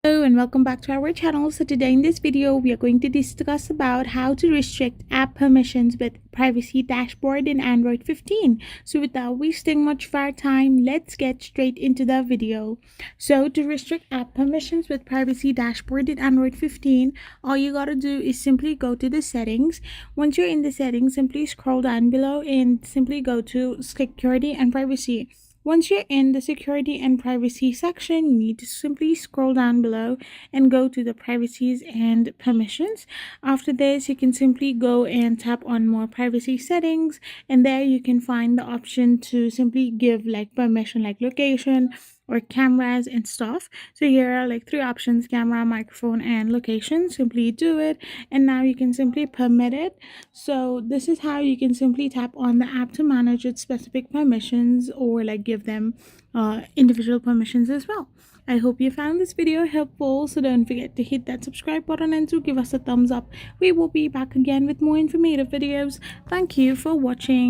Hello and welcome back to our channel. So today in this video we are going to discuss about how to restrict app permissions with privacy dashboard in Android 15. So without wasting much of our time, let's get straight into the video. So to restrict app permissions with privacy dashboard in Android 15, all you gotta do is simply go to the settings. Once you're in the settings, simply scroll down below and simply go to security and privacy. Once you're in the security and privacy section, you need to simply scroll down below and go to the privacies and permissions. After this, you can simply go and tap on more privacy settings, and there you can find the option to simply give like permission like location or cameras and stuff. So here are like three options: camera, microphone, and location. Simply do it, and now you can simply permit it. So this is how you can simply tap on the app to manage its specific permissions or like give them individual permissions as well. I hope you found this video helpful, so don't forget to hit that subscribe button and to give us a thumbs up. We will be back again with more informative videos. Thank you for watching.